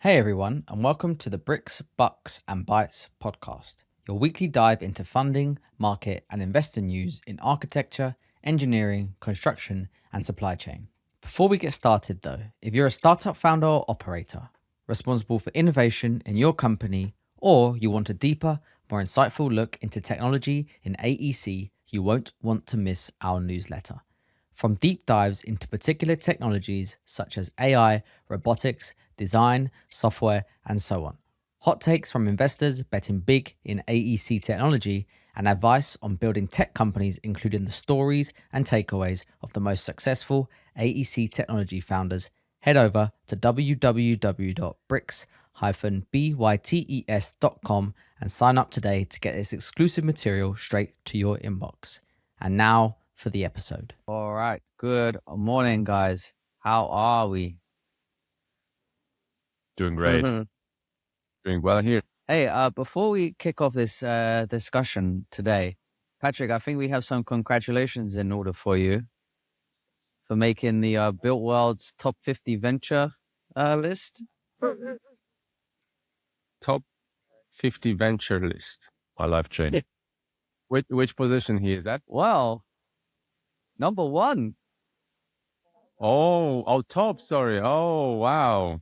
Hey everyone, and welcome to the Bricks, Bucks, and Bytes podcast, your weekly dive into funding, market, and investor news in architecture, engineering, construction, and supply chain. Before we get started though, if you're a startup founder or operator responsible for innovation in your company, or you want a deeper, more insightful look into technology in AEC, you won't want to miss our newsletter. From deep dives into particular technologies such as AI, robotics, design, software, and so on. Hot takes from investors betting big in AEC technology and advice on building tech companies, including the stories and takeaways of the most successful AEC technology founders. Head over to www.bricks-bytes.com and sign up today to get this exclusive material straight to your inbox. And now for the episode. All right. Good morning, guys. How are we? Doing great. Doing well here. Hey, before we kick off this discussion today, Patrick, I think we have some congratulations in order for you for making the Built World's top 50 venture list. Top 50 venture list. My life changed. Which position he is at? Well, number one. Oh, top. Sorry. Oh, wow.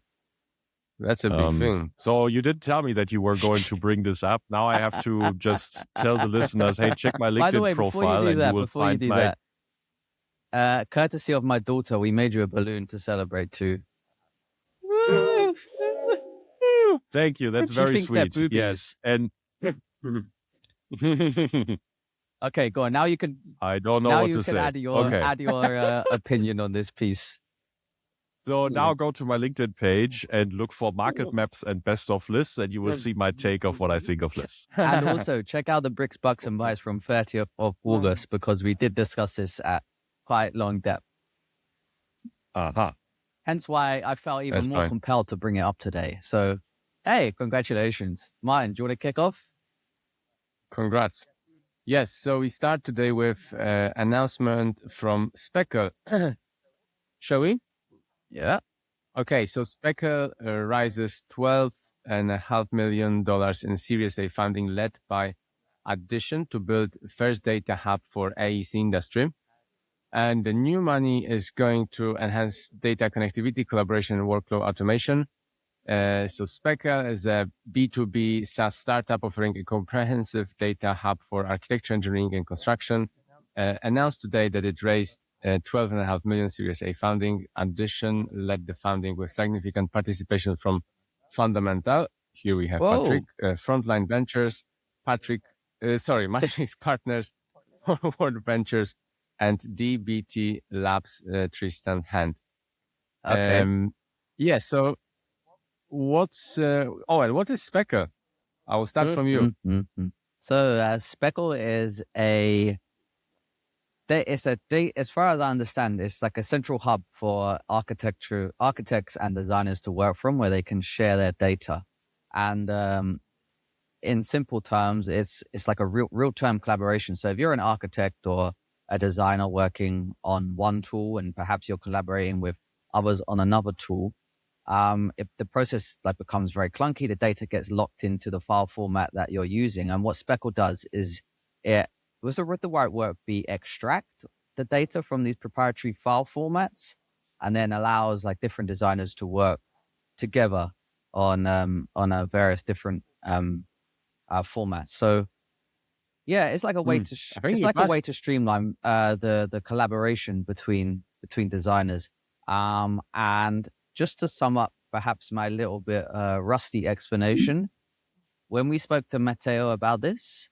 That's a big thing. So you did tell me that you were going to bring this up. Now I have to just tell the listeners, hey, check my LinkedIn By the way, profile and you will find my... courtesy of my daughter, we made you a balloon to celebrate too. Thank you. That's very sweet. Yes. And okay, go on. Now you can. I don't know what to say. Add your opinion on this piece. So now go to my LinkedIn page and look for market maps and best of lists, and you will see my take of what I think of lists. And also check out the Bricks, Bucks, and Bytes from 30th of August, because we did discuss this at quite long depth. Hence why I felt even more compelled to bring it up today. So, hey, congratulations. Martin, do you want to kick off? Congrats. Yes, so we start today with announcement from Speckle. Shall we? Yeah. Okay, so Speckle raises $12.5 million in Series A funding led by Addition to build first data hub for AEC industry. And the new money is going to enhance data connectivity, collaboration, and workflow automation. So Speckle is a B2B SaaS startup offering a comprehensive data hub for architecture, engineering, and construction. Announced today that it raised $12.5 million Series A funding. Addition led the funding with significant participation from Fundamental. Here we have Patrick, Frontline Ventures, Matrix Partners, Forward Ventures, and DBT Labs, Tristan Hand. Okay. So what is Speckle? I will start from you. So Speckle is as far as I understand, it's like a central hub for architects and designers to work from, where they can share their data. And in simple terms, it's like a real-time collaboration. So if you're an architect or a designer working on one tool and perhaps you're collaborating with others on another tool, if the process becomes very clunky, the data gets locked into the file format that you're using. And what Speckle does is with the right word be extract the data from these proprietary file formats, and then allows different designers to work together on various different formats. So yeah, it's like a way to streamline the collaboration between designers. And just to sum up perhaps my little bit rusty explanation, when we spoke to Matteo about this,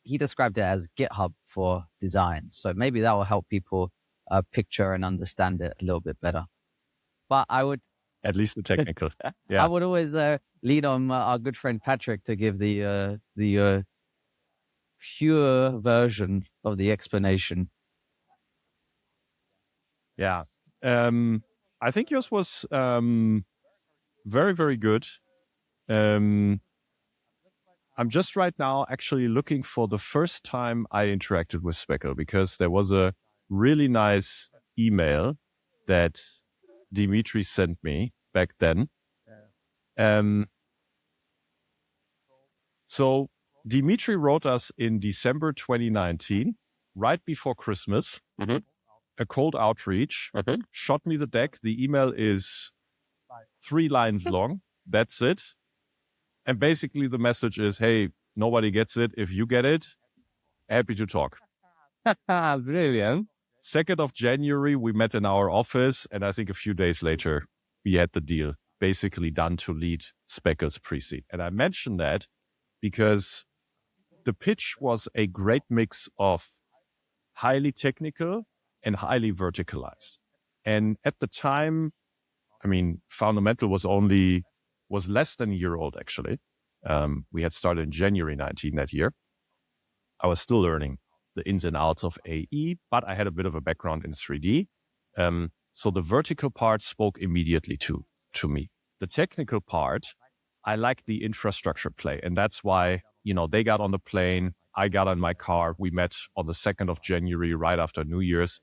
he described it as GitHub for design. So maybe that will help people picture and understand it a little bit better. But I would... At least the technical. Yeah. I would always lean on our good friend Patrick to give the pure version of the explanation. Yeah. I think yours was very, very good. I'm just right now actually looking for the first time I interacted with Speckle, because there was a really nice email that Dimitri sent me back then. So Dimitri wrote us in December 2019, right before Christmas, a cold outreach, shot me the deck. The email is 3 lines long. That's it. And basically the message is, hey, nobody gets it. If you get it, happy to talk. Brilliant. 2nd of January, we met in our office. And I think a few days later, we had the deal basically done to lead Speckle's pre-seed. And I mentioned that because the pitch was a great mix of highly technical and highly verticalized. And at the time, I mean, Fundamental was less than a year old, actually. We had started in January 19 that year. I was still learning the ins and outs of AE, but I had a bit of a background in 3D. So the vertical part spoke immediately to me. The technical part, I liked the infrastructure play. And that's why, they got on the plane. I got on my car. We met on the 2nd of January, right after New Year's.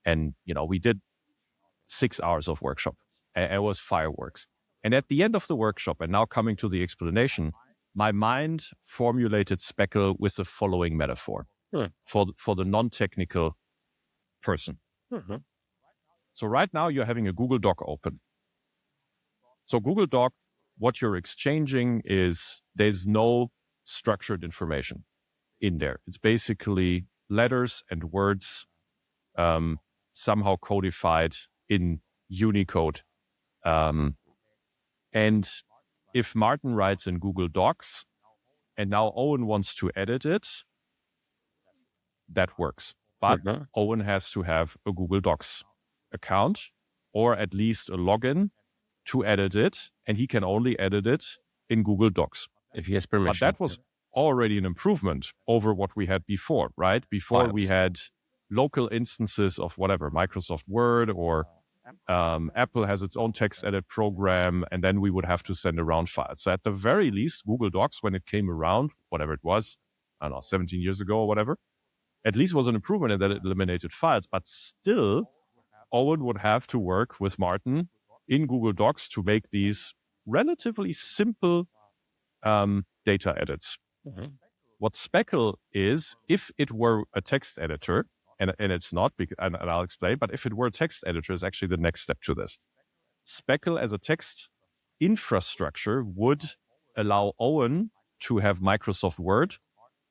And, we did 6 hours of workshop. And it was fireworks. And at the end of the workshop, and now coming to the explanation, my mind formulated Speckle with the following metaphor for the non-technical person. So right now you're having a Google Doc open. So Google Doc, what you're exchanging is there's no structured information in there. It's basically letters and words somehow codified in Unicode. And if Martin writes in Google Docs and now Owen wants to edit it, that works. But Owen has to have a Google Docs account or at least a login to edit it. And he can only edit it in Google Docs. If he has permission. But that was already an improvement over what we had before, right? Before we had local instances of whatever, Microsoft Word or Apple has its own text edit program, and then we would have to send around files. So at the very least, Google Docs, when it came around, whatever it was, I don't know, 17 years ago or whatever, at least was an improvement in that it eliminated files. But still, Owen would have to work with Martin in Google Docs to make these relatively simple data edits. What Speckle is, if it were a text editor, and it's not, and I'll explain, but if it were a text editor, is actually the next step to this. Speckle as a text infrastructure would allow Owen to have Microsoft Word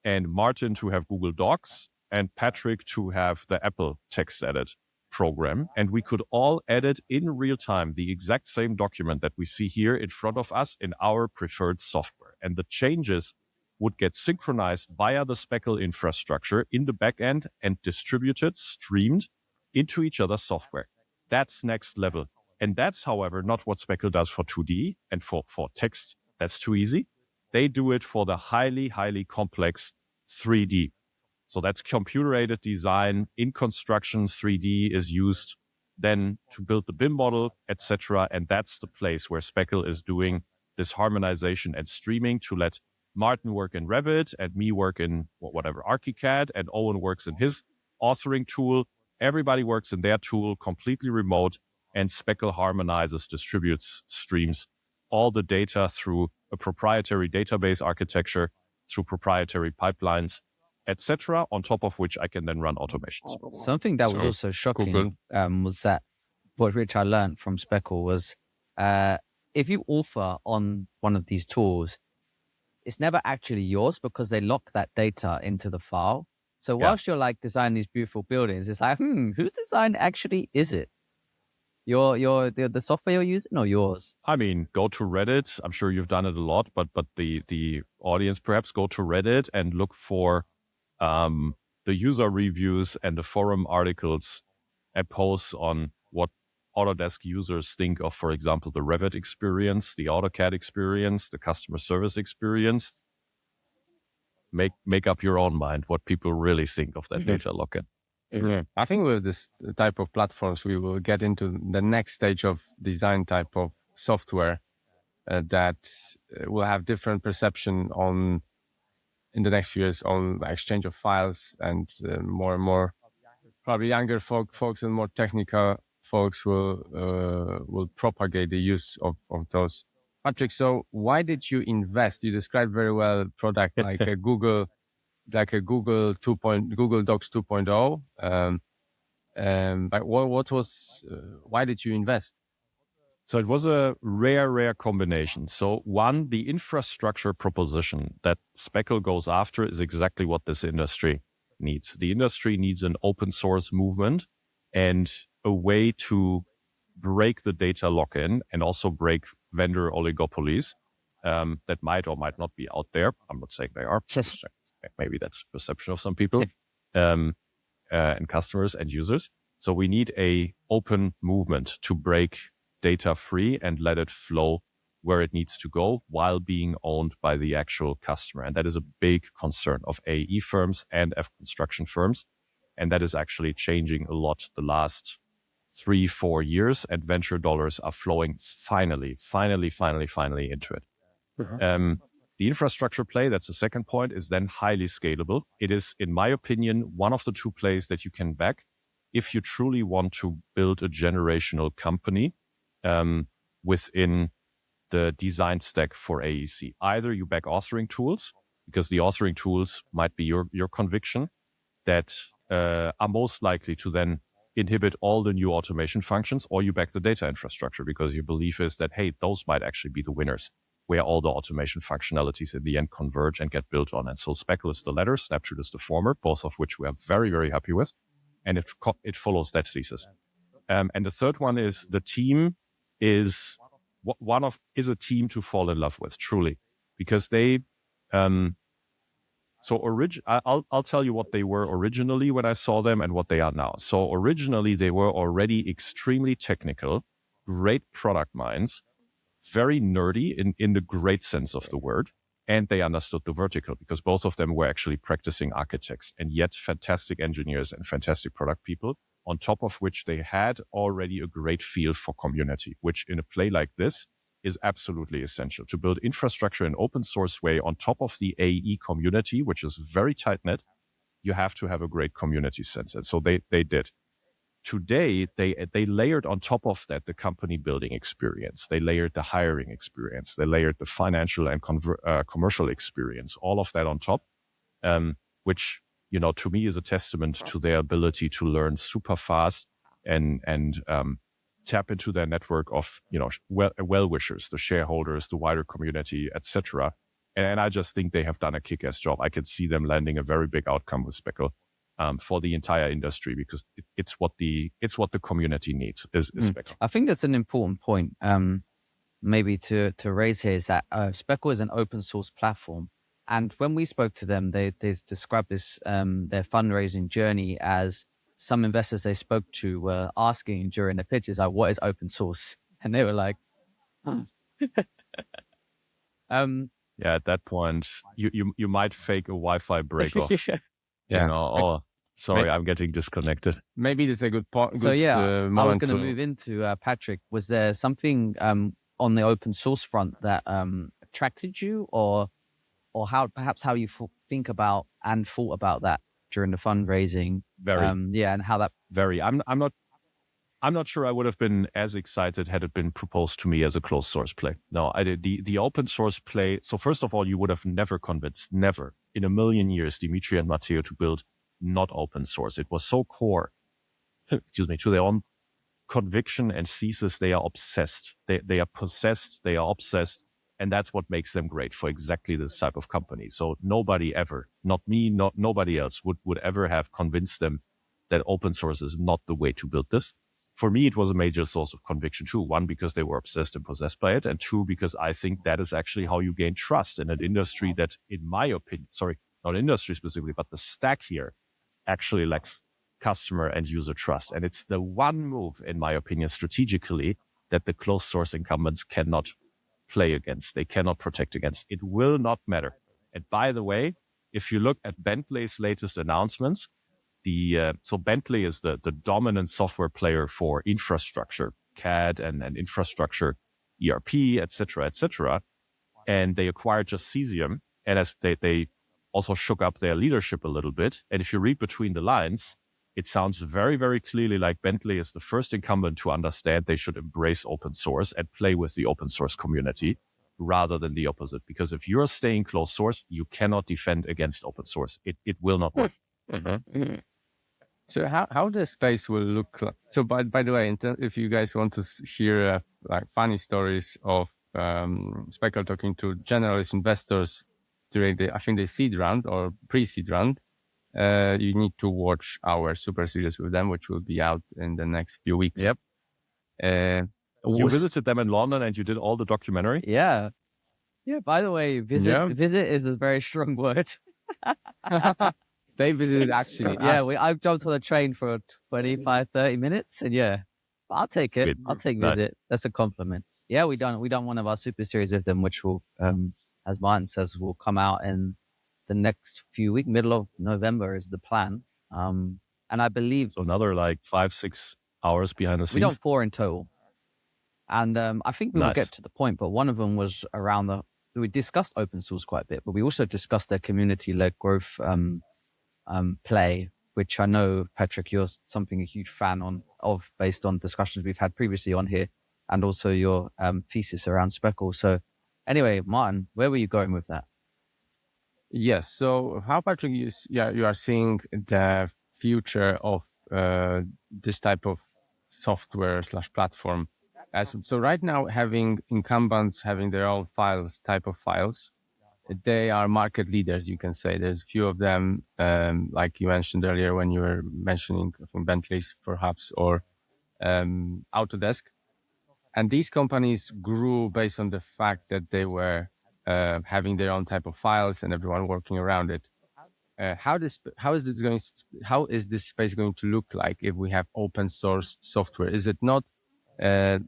and Martin to have Google Docs and Patrick to have the Apple text edit program. And we could all edit in real time the exact same document that we see here in front of us in our preferred software. And the changes would get synchronized via the Speckle infrastructure in the backend and distributed, streamed into each other's software. That's next level. And that's, however, not what Speckle does for 2D and for text. That's too easy. They do it for the highly, highly complex 3D. So that's computer-aided design. In construction, 3D is used then to build the BIM model, etc. And that's the place where Speckle is doing this harmonization and streaming to let Martin work in Revit and me work in whatever ArchiCAD, and Owen works in his authoring tool. Everybody works in their tool, completely remote, and Speckle harmonizes, distributes, streams all the data through a proprietary database architecture, through proprietary pipelines, etc., on top of which I can then run automations. Something that was also shocking was that which I learned from Speckle was if you author on one of these tools, it's never actually yours because they lock that data into the file. So whilst you're like designing these beautiful buildings, it's like, whose design actually is it? The software you're using or yours? I mean, go to Reddit. I'm sure you've done it a lot, but the audience perhaps go to Reddit and look for the user reviews and the forum articles and posts on what Autodesk users think of, for example, the Revit experience, the AutoCAD experience, the customer service experience. Make up your own mind what people really think of that data lock-in. Yeah. I think with this type of platforms, we will get into the next stage of design type of software that will have different perception on in the next few years on exchange of files, and more and more probably younger folks and more technical folks will propagate the use of those Patrick, so why did you invest? You described very well product like a Google, Google Docs 2.0. But what was, why did you invest? So it was a rare combination. So one, the infrastructure proposition that Speckle goes after is exactly what this industry needs. The industry needs an open source movement and a way to break the data lock-in and also break vendor oligopolies that might or might not be out there. I'm not saying they are. Maybe that's perception of some people and customers and users. So we need a open movement to break data free and let it flow where it needs to go while being owned by the actual customer. And that is a big concern of AE firms and F construction firms. And that is actually changing a lot the last 3-4 years, and venture dollars are flowing finally into it. The infrastructure play, that's the second point, is then highly scalable. It is, in my opinion, one of the two plays that you can back if you truly want to build a generational company within the design stack for AEC. Either you back authoring tools, because the authoring tools might be your conviction, that are most likely to then inhibit all the new automation functions, or you back the data infrastructure because your belief is that, hey, those might actually be the winners, where all the automation functionalities in the end converge and get built on. And so Speckle is the latter, Snapshot is the former, both of which we are very happy with. And it follows that thesis. And the third one is the team is a team to fall in love with, truly, because they, I'll tell you what they were originally when I saw them and what they are now. So originally they were already extremely technical, great product minds, very nerdy in the great sense of the word. And they understood the vertical because both of them were actually practicing architects and yet fantastic engineers and fantastic product people, on top of which they had already a great feel for community, which in a play like this is absolutely essential. To build infrastructure in open source way on top of the AE community, which is very tight knit, you have to have a great community sense. And so they did. Today, they layered on top of that the company building experience. They layered the hiring experience. They layered the financial and commercial experience, all of that on top, which, to me is a testament to their ability to learn super fast and tap into their network of, well-wishers, the shareholders, the wider community, etc. And I just think they have done a kick-ass job. I could see them landing a very big outcome with Speckle. For the entire industry, because it's what the community needs is Speckle. I think that's an important point, maybe to raise here, is that Speckle is an open source platform, and when we spoke to them, they described this their fundraising journey as some investors they spoke to were asking during the pitches, like, "What is open source?" And they were like, Yeah, at that point, you might fake a Wi-Fi break off. Sorry, I'm getting disconnected. Maybe that's a good point. So I was going to move into Patrick. Was there something on the open source front that attracted you, or how you think about and thought about that during the fundraising? Very, and how that. Very. I'm not sure I would have been as excited had it been proposed to me as a closed source play. No, I did the open source play. So first of all, you would have never convinced, never in a million years, Dimitri and Matteo to build not open source. It was so core, to their own conviction and thesis. They are obsessed. They are possessed. They are obsessed. And that's what makes them great for exactly this type of company. So nobody ever, not me, nobody else would ever have convinced them that open source is not the way to build this. For me, it was a major source of conviction too. One, because they were obsessed and possessed by it. And two, because I think that is actually how you gain trust in an industry that, in my opinion, not industry specifically, but the stack here actually lacks customer and user trust. And it's the one move, in my opinion, strategically, that the closed source incumbents cannot play against. They cannot protect against. It will not matter. And by the way, if you look at Bentley's latest announcements, so Bentley is the dominant software player for infrastructure, CAD and infrastructure, ERP, etc. And they acquired just Cesium. And as they also shook up their leadership a little bit. And if you read between the lines, it sounds very, very clearly like Bentley is the first incumbent to understand they should embrace open source and play with the open source community. rather than the opposite. Because if you're staying closed source, you cannot defend against open source. It will not work. So how the space will look like? So by the way, if you guys want to hear like funny stories of Speckle talking to generalist investors during the seed round or pre-seed round, you need to watch our super series with them, which will be out in the next few weeks. Yep. You visited them in London and you did all the documentary? Yeah. Yeah, by the way, visit is a very strong word. They visited actually. Yeah, I've jumped on a train for 25, 30 minutes, and I'll take it. I'll take visit. That's a compliment. Yeah, we done one of our super series with them, which will, as Martin says, will come out in the next few weeks. Middle of November is the plan. And I believe so. Another like 5-6 hours behind the scenes. We done 4 in total, and I think we will get to the point. But one of them was around we discussed open source quite a bit, but we also discussed their community-led growth play, which I know, Patrick, you're a huge fan of based on discussions we've had previously on here, and also your thesis around Speckle. So anyway, Martin, where were you going with that? Yes. So how, Patrick, you are seeing the future of this type of software / platform? So right now, having incumbents having their own type of files, they are market leaders, you can say. There's a few of them, like you mentioned earlier when you were mentioning from Bentley's perhaps, or Autodesk. And these companies grew based on the fact that they were having their own type of files and everyone working around it. How is this space going to look like if we have open source software? Is it not the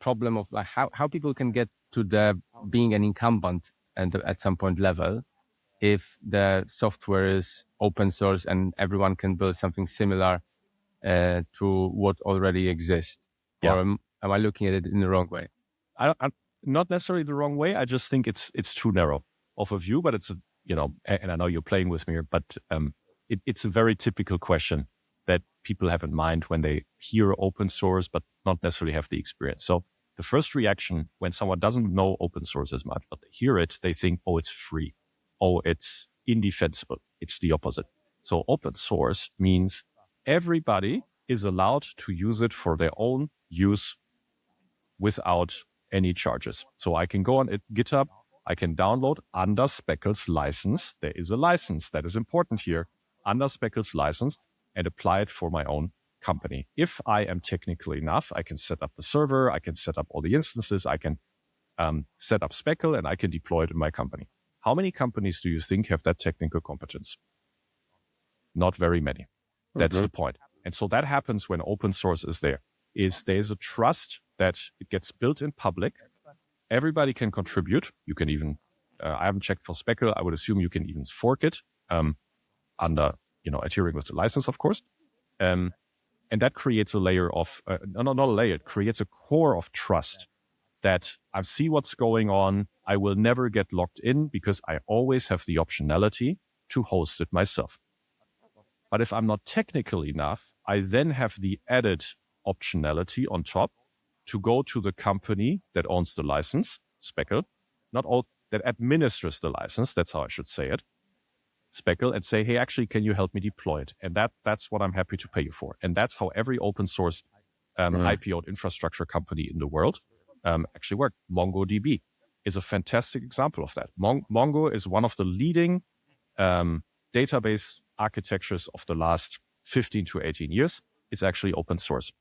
problem of like how people can get to the being an incumbent and at some point level if the software is open source and everyone can build something similar to what already exists? Yeah. Or am I looking at it in the wrong way? I'm not necessarily the wrong way. I just think it's too narrow of a view, but it's and I know you're playing with me here, but it's a very typical question that people have in mind when they hear open source, but not necessarily have the experience. So the first reaction when someone doesn't know open source as much, but they hear it, they think, oh, it's free. Oh, it's indefensible. It's the opposite. So open source means everybody is allowed to use it for their own use without any charges. So I can go on GitHub, I can download under Speckle's license. There is a license that is important here, under Speckle's license, and apply it for my own company. If I am technical enough, I can set up the server, I can set up all the instances, I can set up Speckle, and I can deploy it in my company. How many companies do you think have that technical competence? Not very many. That's the point. And so that happens when open source is there. There's a trust that it gets built in public. Everybody can contribute. You can even, I haven't checked for Speckle. I would assume you can even fork it under, adhering with the license, of course. And that creates a layer of, not a layer, it creates a core of trust that I see what's going on. I will never get locked in because I always have the optionality to host it myself. But if I'm not technical enough, I then have the added optionality on top to go to the company that owns the license, Speckle, not all that administers the license. That's how I should say it. Speckle, and say, hey, actually, can you help me deploy it? And that's what I'm happy to pay you for. And that's how every open source IPO'd infrastructure company in the world actually work. MongoDB is a fantastic example of that. Mongo is one of the leading database architectures of the last 15 to 18 years. It's actually open source.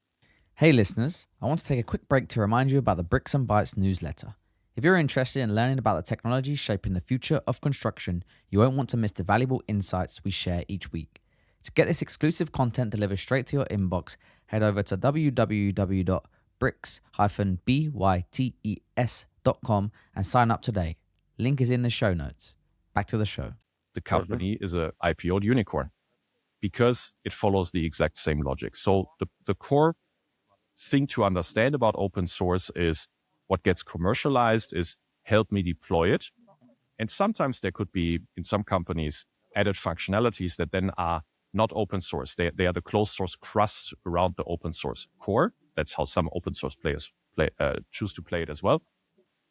Hey listeners, I want to take a quick break to remind you about the Bricks and Bytes newsletter. If you're interested in learning about the technology shaping the future of construction, you won't want to miss the valuable insights we share each week. To get this exclusive content delivered straight to your inbox, head over to www.bricks-bytes.com and sign up today. Link is in the show notes. Back to the show. The company is a IPO'd unicorn because it follows the exact same logic. So the core thing to understand about open source is what gets commercialized is help me deploy it. And sometimes there could be, in some companies, added functionalities that then are not open source. They are the closed source crust around the open source core. That's how some open source players choose to play it as well.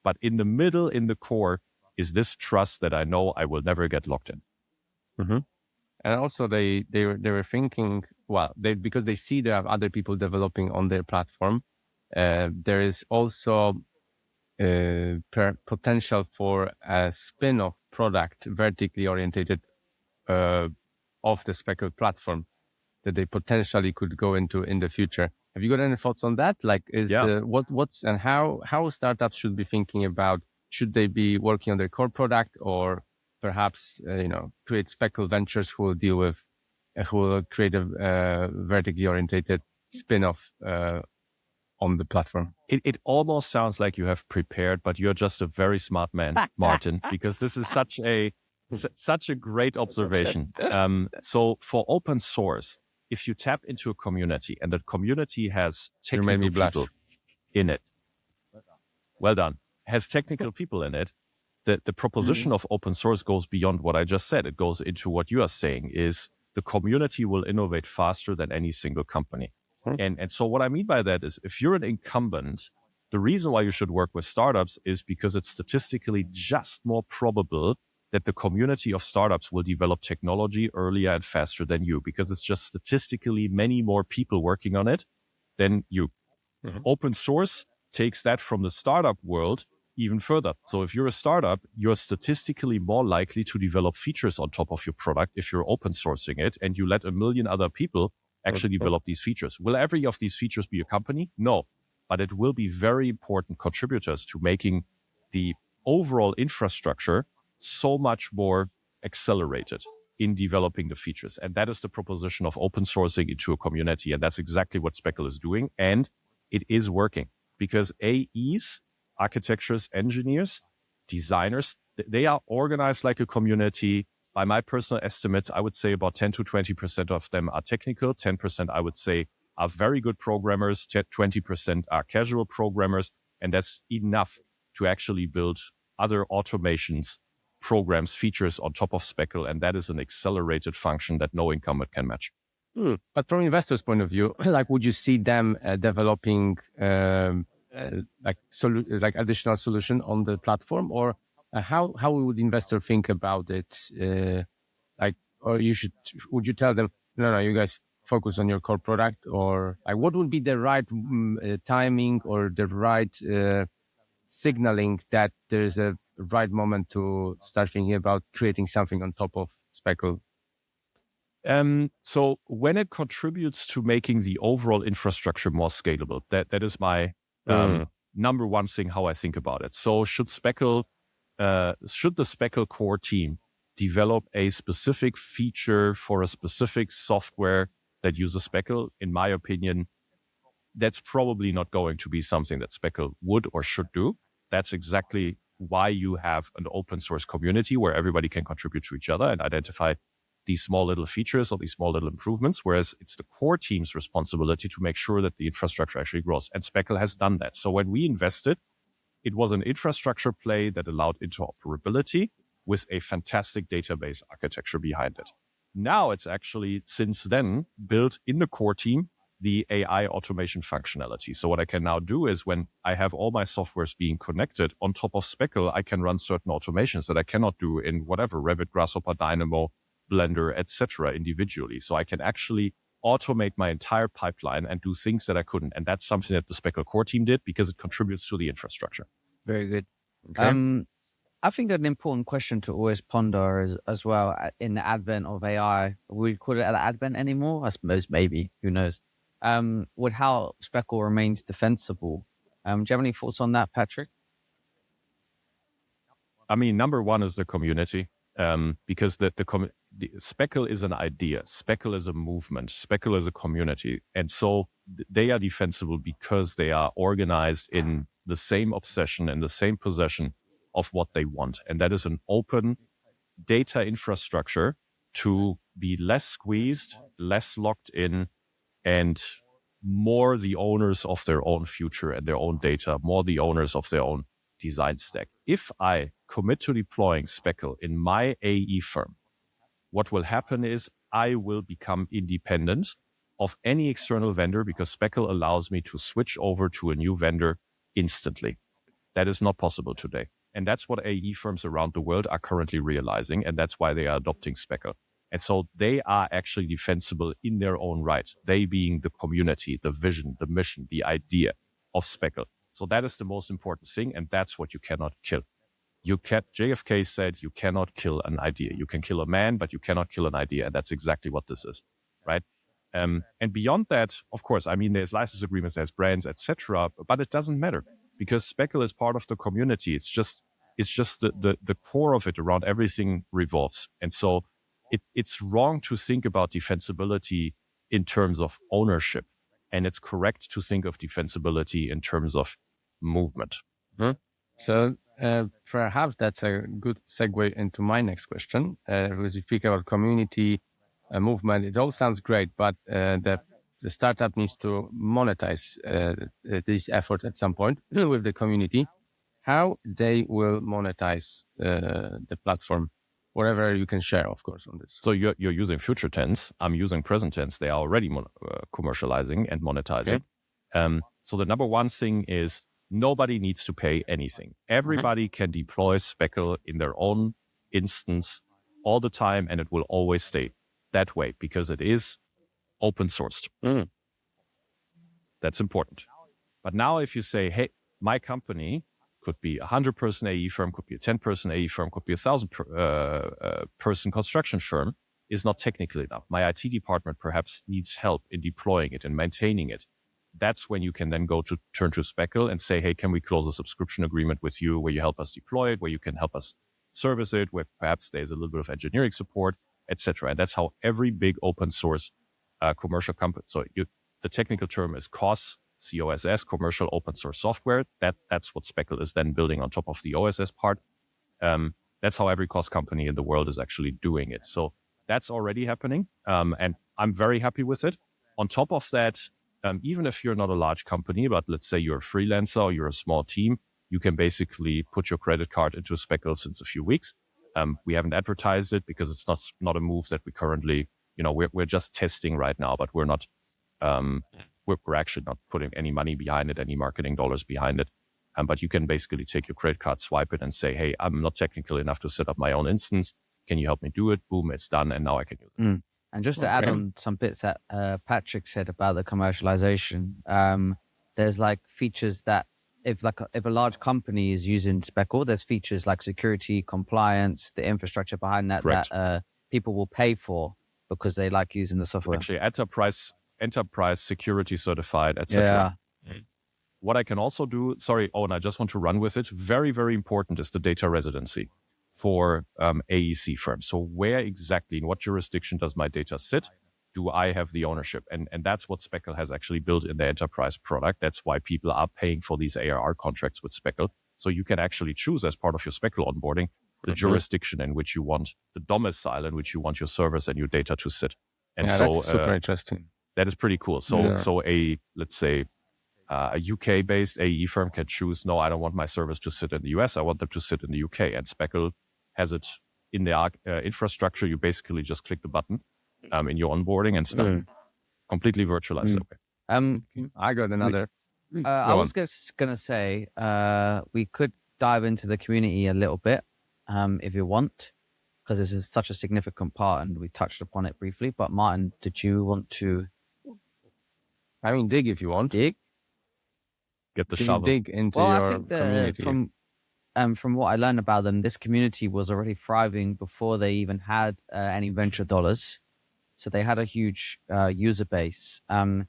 But in the middle, in the core, is this trust that I know I will never get locked in. Mm-hmm. And also they were thinking, well, because they see they have other people developing on their platform. There is also potential for a spin-off product vertically orientated of the Speckle platform that they potentially could go into in the future. Have you got any thoughts on that? Like, what's and how startups should be thinking about? Should they be working on their core product, or perhaps create Speckle ventures who will deal with, who will create a vertically orientated spin-off on the platform? It almost sounds like you have prepared, but you're just a very smart man, Martin, because this is such a great observation. So for open source, if you tap into a community and the community has technical people in it, well done, has technical people in it, the proposition of open source goes beyond what I just said. It goes into what you are saying is the community will innovate faster than any single company. And so what I mean by that is if you're an incumbent, the reason why you should work with startups is because it's statistically just more probable that the community of startups will develop technology earlier and faster than you, because it's just statistically many more people working on it than you. Mm-hmm. Open source takes that from the startup world even further. So if you're a startup, you're statistically more likely to develop features on top of your product if you're open sourcing it and you let a million other people actually develop these features. Will every of these features be a company? No, but it will be very important contributors to making the overall infrastructure so much more accelerated in developing the features. And that is the proposition of open sourcing into a community. And that's exactly what Speckle is doing. And it is working because AEs, architectures, engineers, designers, they are organized like a community. By my personal estimates, I would say about 10 to 20% of them are technical. 10% I would say are very good programmers. 20% are casual programmers. And that's enough to actually build other automations, programs, features on top of Speckle. And that is an accelerated function that no incumbent can match. But from investors' point of view, like, would you see them developing like additional solution on the platform, or how would investor think about it? Or would you tell them, no, you guys focus on your core product, or like, what would be the right timing or the right signaling that there's a right moment to start thinking about creating something on top of Speckle? So when it contributes to making the overall infrastructure more scalable, that is my number one thing, how I think about it. So should the Speckle core team develop a specific feature for a specific software that uses Speckle? In my opinion, that's probably not going to be something that Speckle would or should do. That's exactly why you have an open source community where everybody can contribute to each other and identify these small little features or these small little improvements, whereas it's the core team's responsibility to make sure that the infrastructure actually grows. And Speckle has done that. So when we invested, it was an infrastructure play that allowed interoperability with a fantastic database architecture behind it. Now it's actually, since then, built in the core team, the AI automation functionality. So what I can now do is when I have all my softwares being connected on top of Speckle, I can run certain automations that I cannot do in whatever, Revit, Grasshopper, Dynamo, Blender, etc. individually. So I can actually automate my entire pipeline and do things that I couldn't. And that's something that the Speckle core team did because it contributes to the infrastructure. Very good. Okay. I think an important question to always ponder is, as well, in the advent of AI, we call it an advent anymore? I suppose maybe, who knows? With how Speckle remains defensible. Do you have any thoughts on that, Patrick? I mean, number one is the community, because the Speckle is an idea. Speckle is a movement. Speckle is a community. And so they are defensible because they are organized in the same obsession and the same possession of what they want. And that is an open data infrastructure to be less squeezed, less locked in, and more the owners of their own future and their own data, more the owners of their own design stack. If I commit to deploying Speckle in my AE firm, what will happen is I will become independent of any external vendor because Speckle allows me to switch over to a new vendor instantly. That is not possible today. And that's what AE firms around the world are currently realizing. And that's why they are adopting Speckle. And so they are actually defensible in their own right. They being the community, the vision, the mission, the idea of Speckle. So that is the most important thing. And that's what you cannot kill. JFK said you cannot kill an idea. You can kill a man, but you cannot kill an idea. And that's exactly what this is, right? And beyond that, of course, I mean, there's license agreements, there's brands, etc. But it doesn't matter because Speckle is part of the community. It's just the core of it around everything revolves. And so it's wrong to think about defensibility in terms of ownership. And it's correct to think of defensibility in terms of movement. Mm-hmm. So perhaps that's a good segue into my next question. As you speak about community movement, it all sounds great, but the startup needs to monetize these efforts at some point with the community. How they will monetize the platform, whatever you can share, of course, on this. So you're using future tense. I'm using present tense. They are already commercializing and monetizing. Okay. So the number one thing is nobody needs to pay anything. Everybody can deploy Speckle in their own instance all the time, and it will always stay that way because it is open sourced. That's important. But now if you say, hey, my company could be a 100-person AE firm, could be a 10-person AE firm, could be a 1,000-person construction firm, is not technical enough. My IT department perhaps needs help in deploying it and maintaining it. That's when you can then turn to Speckle and say, hey, can we close a subscription agreement with you where you help us deploy it, where you can help us service it, where perhaps there's a little bit of engineering support, etc. And that's how every big open source commercial company, the technical term is COSS, COSS, commercial open source software. That's what Speckle is then building on top of the OSS part. That's how every COSS company in the world is actually doing it. So that's already happening. And I'm very happy with it. On top of that, even if you're not a large company, but let's say you're a freelancer or you're a small team, you can basically put your credit card into Speckle since a few weeks. We haven't advertised it because it's not a move that we currently, we're just testing right now, but we're not, we're actually not putting any money behind it, any marketing dollars behind it. But you can basically take your credit card, swipe it and say, hey, I'm not technical enough to set up my own instance. Can you help me do it? Boom, it's done. And now I can use it. And just to add on some bits that Patrick said about the commercialization, there's like features that if a large company is using Speckle, there's features like security, compliance, the infrastructure behind that that people will pay for because they like using the software. Actually, enterprise security certified, etc. Yeah. What I can also do, sorry, Owen, I just want to run with it. Very, very important is the data residency for AEC firms. So where exactly, in what jurisdiction does my data sit? Do I have the ownership? And that's what Speckle has actually built in the enterprise product. That's why people are paying for these ARR contracts with Speckle. So you can actually choose as part of your Speckle onboarding the jurisdiction in which you want, the domicile in which you want your servers and your data to sit. And that's super interesting. That is pretty cool. So let's say a UK-based AE firm can choose, no, I don't want my servers to sit in the US. I want them to sit in the UK. And Speckle has it in the infrastructure. You basically just click the button in your onboarding and stuff. Completely virtualized. Okay. I got another. I was just going to say, we could dive into the community a little bit if you want, because this is such a significant part and we touched upon it briefly. But Martin, did you want to? I mean, dig if you want. Dig? Get the shovel. Dig into your community. From what I learned about them, this community was already thriving before they even had any venture dollars. So they had a huge user base. And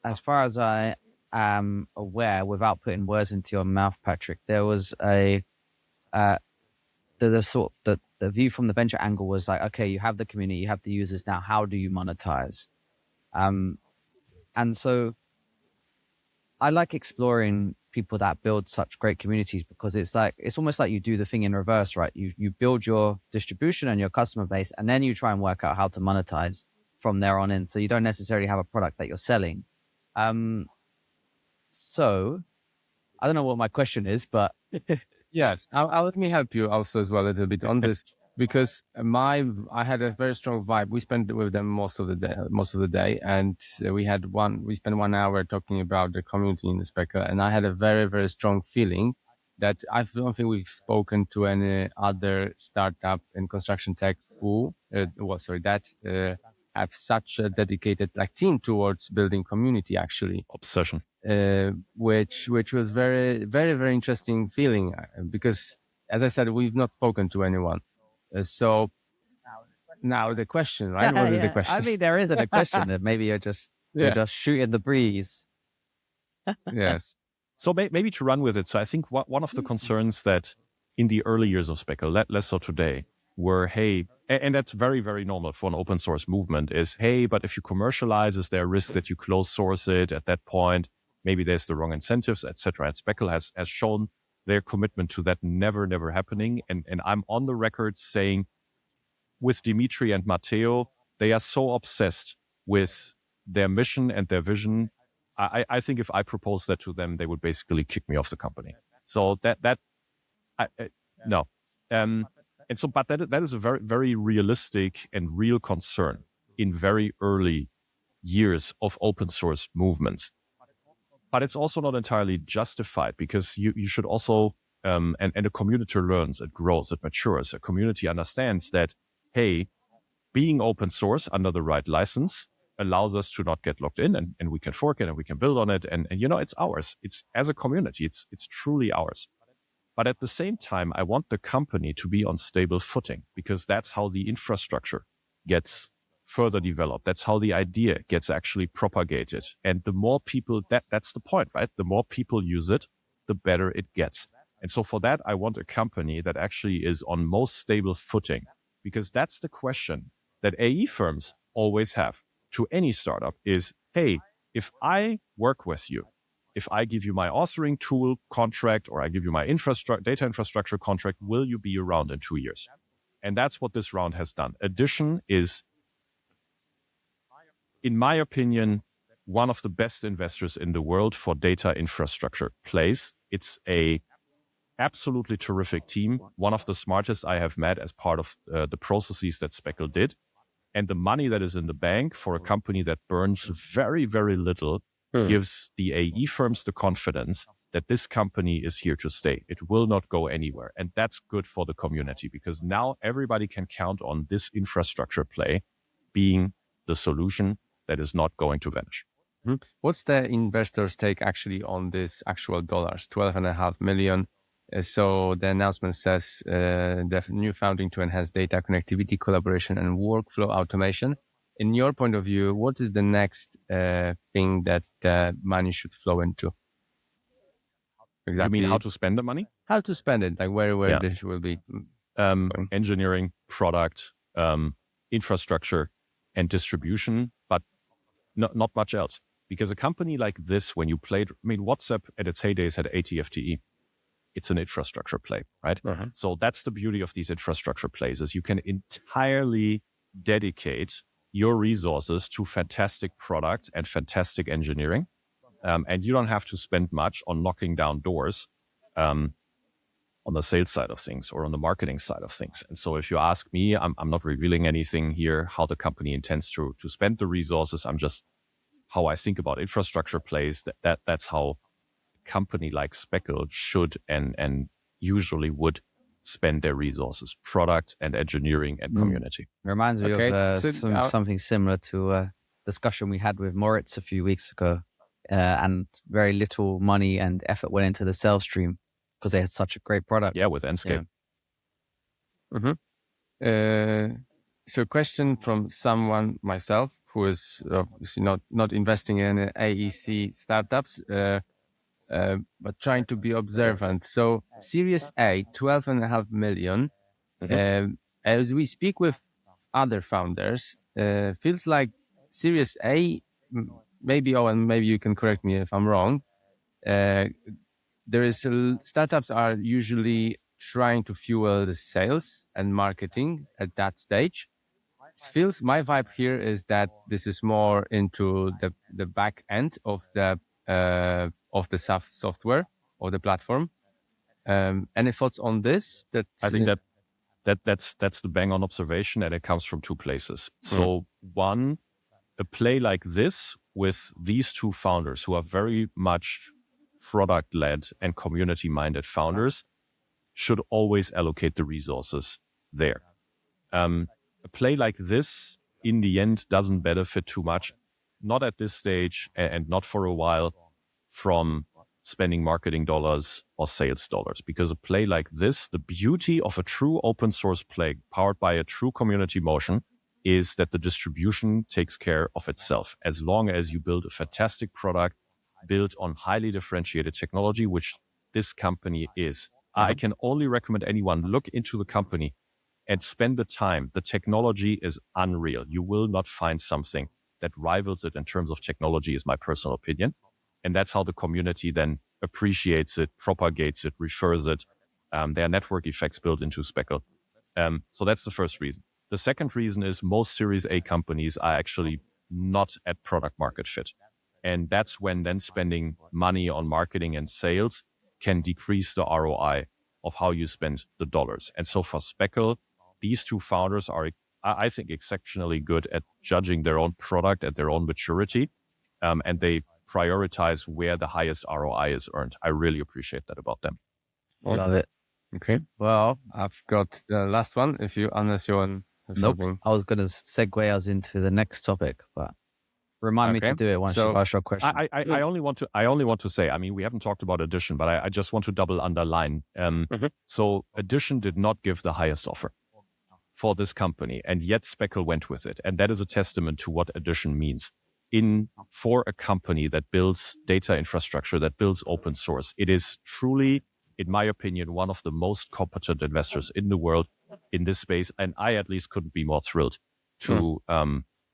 as far as I am aware, without putting words into your mouth, Patrick, there was the view from the venture angle was like, okay, you have the community, you have the users. Now, how do you monetize? And so I like exploring people that build such great communities because it's almost like you do the thing in reverse, right? You build your distribution and your customer base, and then you try and work out how to monetize from there on in. So you don't necessarily have a product that you're selling. So I don't know what my question is, but yes, I'll let me help you also as well a little bit on this. because I had a very strong vibe. We spent with them most of the day, and we spent 1 hour talking about the community in Speckle, and I had a very, very strong feeling that I don't think we've spoken to any other startup in construction tech that have such a dedicated team towards building community, actually. Obsession. Which was very, very, very interesting feeling, because, as I said, we've not spoken to anyone. So now the question, right? What is the question? I mean, there isn't a question. Maybe you're just shooting the breeze. Yes. So maybe to run with it. So I think one of the concerns that in the early years of Speckle, less so today, were, hey, and that's very, very normal for an open source movement, is, hey, but if you commercialize, is there a risk that you close source it at that point? Maybe there's the wrong incentives, etc. And Speckle has shown their commitment to that never happening. And I'm on the record saying, with Dimitri and Matteo, they are so obsessed with their mission and their vision. I think if I proposed that to them, they would basically kick me off the company. So no. And so, but that is a very, very realistic and real concern in very early years of open source movements. But it's also not entirely justified, because you should also, and a community learns, it grows, it matures. A community understands that, hey, being open source under the right license allows us to not get locked in, and we can fork it and we can build on it. And it's ours. It's, as a community, it's truly ours. But at the same time, I want the company to be on stable footing, because that's how the infrastructure gets further developed. That's how the idea gets actually propagated. And the more people, that's the point, right? The more people use it, the better it gets. And so for that, I want a company that actually is on most stable footing, because that's the question that AE firms always have to any startup is, hey, if I work with you, if I give you my authoring tool contract, or I give you my data infrastructure contract, will you be around in 2 years? And that's what this round has done. Addition is, in my opinion, one of the best investors in the world for data infrastructure plays. It's a absolutely terrific team, one of the smartest I have met as part of the processes that Speckle did. And the money that is in the bank for a company that burns very, very little gives the AE firms the confidence that this company is here to stay. It will not go anywhere. And that's good for the community, because now everybody can count on this infrastructure play being the solution that is not going to vanish. What's the investors' take actually on this actual dollars, 12.5 million? So the announcement says the new founding to enhance data connectivity, collaboration, and workflow automation. In your point of view, what is the next thing that money should flow into? Exactly. You mean how to spend the money? How to spend it, like where this will be. Engineering, product, infrastructure, and distribution, but not much else. Because a company like this, when you played, WhatsApp at its heydays had 80 FTE. It's an infrastructure play, right? Uh-huh. So that's the beauty of these infrastructure plays, is you can entirely dedicate your resources to fantastic product and fantastic engineering. And you don't have to spend much on knocking down doors on the sales side of things or on the marketing side of things. And so if you ask me, I'm not revealing anything here, how the company intends to spend the resources. I'm just, how I think about infrastructure plays, that's how a company like Speckle should and usually would spend their resources: product and engineering and community. Reminds me of something similar to a discussion we had with Moritz a few weeks ago, and very little money and effort went into the sales stream because they had such a great product. Yeah, with Enscape. Yeah. Mm-hmm. So question from someone, myself, who is not investing in AEC startups, but trying to be observant. So Series A, 12.5 million. As we speak with other founders, feels like Series A, maybe, Owen, maybe you can correct me if I'm wrong. Startups are usually trying to fuel the sales and marketing at that stage. My vibe here is that this is more into the back end of the software or the platform. Any thoughts on this? I think that's the bang on observation, and it comes from two places. So one, a play like this with these two founders who are very much product led and community minded founders should always allocate the resources there. A play like this in the end doesn't benefit too much, not at this stage and not for a while, from spending marketing dollars or sales dollars, because a play like this, the beauty of a true open source play powered by a true community motion is that the distribution takes care of itself. As long as you build a fantastic product built on highly differentiated technology, which this company is. I can only recommend anyone look into the company and spend the time. The technology is unreal. You will not find something that rivals it in terms of technology, is my personal opinion. And that's how the community then appreciates it, propagates it, refers it. There are network effects built into Speckle. So that's the first reason. The second reason is most Series A companies are actually not at product market fit. And that's when then spending money on marketing and sales can decrease the ROI of how you spend the dollars. And so for Speckle, these two founders are, I think, exceptionally good at judging their own product at their own maturity. And they prioritize where the highest ROI is earned. I really appreciate that about them. Love it. Okay. Well, I've got the last one. Unless you want something. I was going to segue us into the next topic, but remind me to do it once you ask your question. I only want to say, I mean, we haven't talked about Edition, but I just want to double underline. So Edition did not give the highest offer for this company, and yet Speckle went with it. And that is a testament to what Edition means. For a company that builds data infrastructure, that builds open source, it is truly, in my opinion, one of the most competent investors in the world in this space. And I at least couldn't be more thrilled to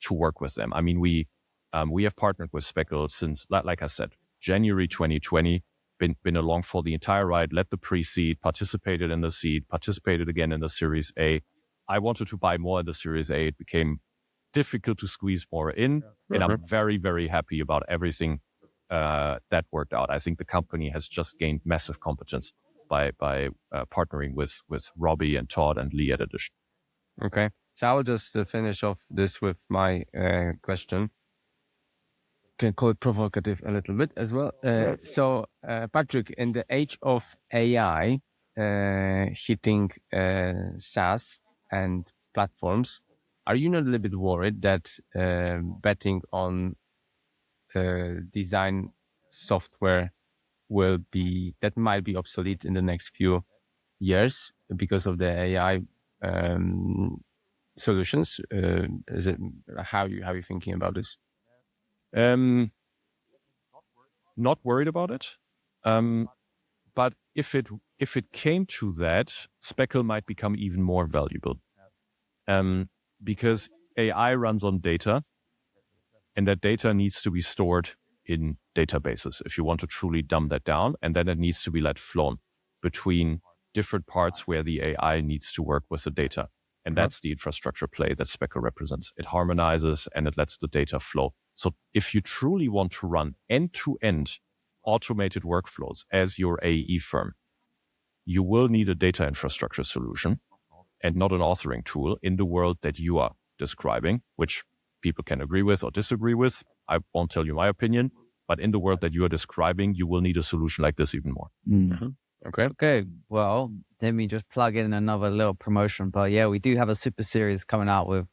work with them. I mean, we have partnered with Speckle since, like I said, January 2020, been along for the entire ride, led the pre-seed, participated in the seed, participated again in the Series A. I wanted to buy more in the Series A. It became difficult to squeeze more in. And I'm very, very happy about everything that worked out. I think the company has just gained massive competence by partnering with Robbie and Todd and Lee at Edition. Okay. So I'll just finish off this with my question. Can call it provocative a little bit as well. So Patrick, in the age of AI hitting SaaS and platforms, are you not a little bit worried that betting on design software that might be obsolete in the next few years because of the AI solutions? Is it how you thinking about this? Not worried about it. But if it came to that, Speckle might become even more valuable. Because AI runs on data, and that data needs to be stored in databases if you want to truly dumb that down, and then it needs to be flown between different parts where the AI needs to work with the data. And that's the infrastructure play that Speckle represents. It harmonizes and it lets the data flow. So if you truly want to run end-to-end automated workflows as your AE firm, you will need a data infrastructure solution and not an authoring tool in the world that you are describing, which people can agree with or disagree with. I won't tell you my opinion, but in the world that you are describing, you will need a solution like this even more. Okay. Well, let me just plug in another little promotion. But yeah, we do have a super series coming out with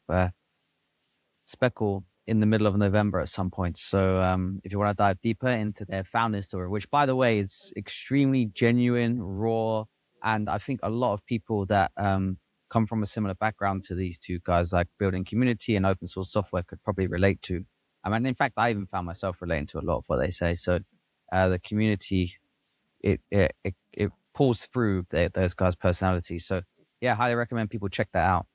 Speckle in the middle of November at some point. So if you want to dive deeper into their founding story, which by the way is extremely genuine, raw, and I think a lot of people that come from a similar background to these two guys, like building community and open source software, could probably relate to. I mean, in fact, I even found myself relating to a lot of what they say. So the community, it pulls through those guys' personalities. So yeah, highly recommend people check that out.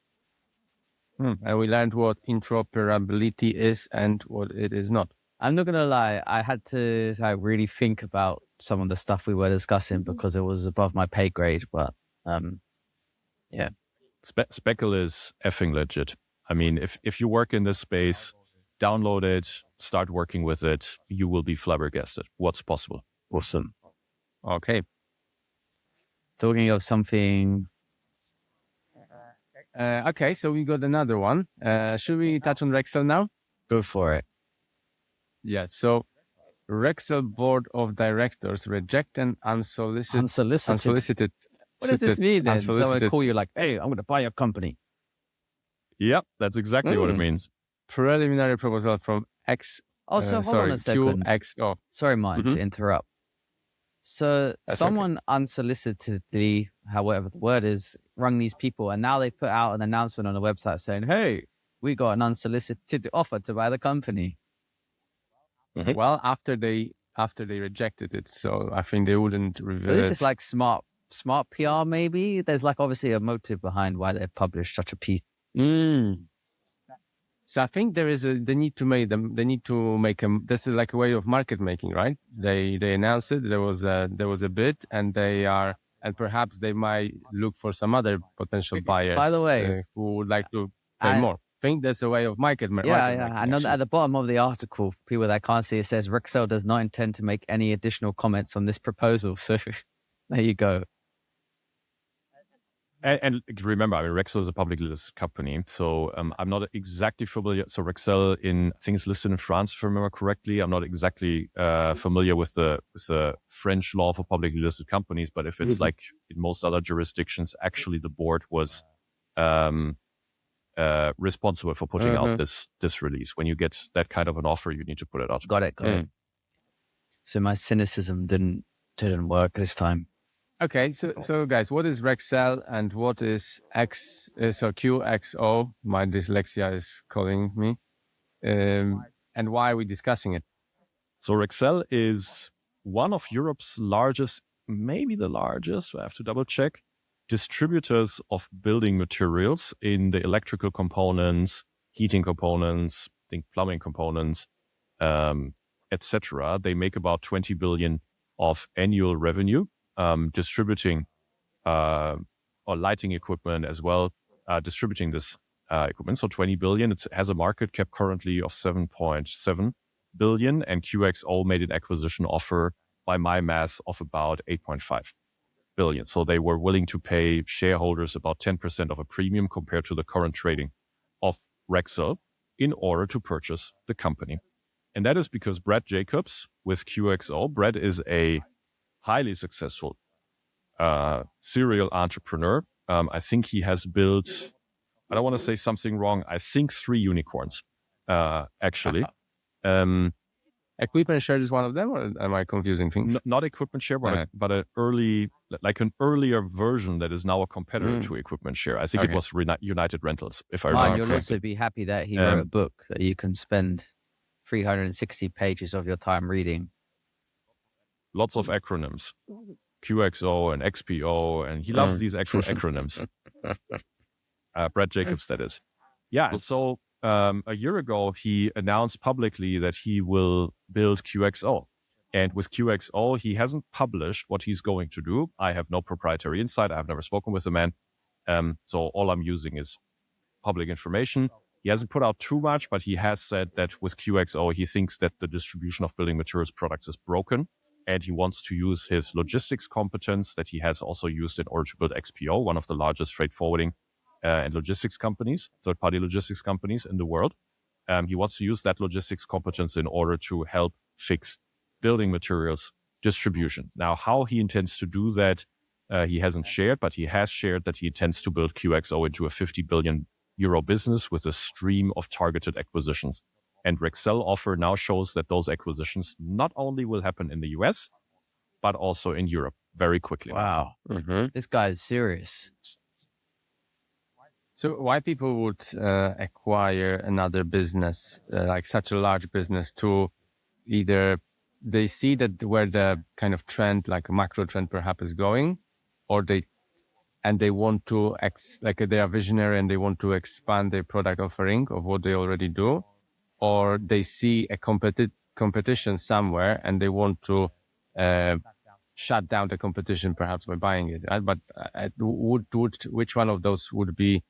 And we learned what interoperability is and what it is not. I'm not going to lie. I had to really think about some of the stuff we were discussing because it was above my pay grade. But yeah. Speckle is effing legit. I mean, if you work in this space, download it, start working with it, you will be flabbergasted. What's possible? Awesome. Okay. Talking of something Okay, so we got another one. Should we touch on Rexel now? Go for it. Yeah, so Rexel board of directors reject an unsolicited. What does this mean then? Someone Unsolicited call you like, hey, I'm going to buy your company. Yep, that's exactly what it means. preliminary proposal from Hold on a second. QXO. Sorry, Mike, to interrupt. So someone unsolicitedly, however the word is, rung these people, and now they put out an announcement on the website saying, hey, we got an unsolicited offer to buy the company. Well, after they rejected it, so I think they wouldn't reveal it. This is like smart PR, maybe. There's like obviously a motive behind why they published such a piece. So I think they need to make them. They need to make them. This is like a way of market making, right? They announced it. There was a bid, and perhaps they might look for some other potential buyers. By the way, who would like to pay more. I think that's a way of market making. And at the bottom of the article, people that can't see, it says Rexel does not intend to make any additional comments on this proposal. So there you go. And remember, I mean, Rexel is a publicly listed company, so I'm not exactly familiar. So Rexel, I think it's listed in France, if I remember correctly. I'm not exactly familiar with the French law for publicly listed companies, but if it's like in most other jurisdictions, actually the board was responsible for putting out this release. When you get that kind of an offer, you need to put it out. Got it. So my cynicism didn't work this time. Okay, so guys, what is Rexel and what is QXO? My dyslexia is calling me. And why are we discussing it? So Rexel is one of Europe's largest, maybe the largest, I have to double check, distributors of building materials in the electrical components, heating components, I think plumbing components, etc. They make about 20 billion of annual revenue. Distributing or lighting equipment as well, distributing this equipment. So 20 billion, it has a market cap currently of 7.7 billion, and QXO made an acquisition offer by my math of about 8.5 billion. So they were willing to pay shareholders about 10% of a premium compared to the current trading of Rexel in order to purchase the company. And that is because Brad Jacobs with QXO, Brad is a highly successful serial entrepreneur. I think he has built, I don't want to say something wrong, I think 3 unicorns, actually. Equipment share is one of them, or am I confusing things? Not equipment share, but an earlier version that is now a competitor to equipment share. I think it was United Rentals, if I remember You'll correctly. also be happy that he wrote a book that you can spend 360 pages of your time reading. Lots of acronyms, QXO and XPO, and he loves these acronyms. Brad Jacobs, that is. Yeah, and so a year ago, he announced publicly that he will build QXO. And with QXO, he hasn't published what he's going to do. I have no proprietary insight. I have never spoken with the man. So all I'm using is public information. He hasn't put out too much, but he has said that with QXO, he thinks that the distribution of building materials products is broken. And he wants to use his logistics competence that he has also used in order to build XPO, one of the largest freight forwarding and logistics companies, third-party logistics companies in the world. He wants to use that logistics competence in order to help fix building materials distribution. Now, how he intends to do that, he hasn't shared, but he has shared that he intends to build QXO into a 50 billion euro business with a stream of targeted acquisitions. And Rexel offer now shows that those acquisitions not only will happen in the US, but also in Europe very quickly. Wow. This guy is serious. So why people would acquire another business, like such a large business, to either they see that where the kind of trend, like a macro trend perhaps is going, or they want to, they are visionary and they want to expand their product offering of what they already do, or they see a competition somewhere and they want to shut down the competition perhaps by buying it. Right? But which one of those would be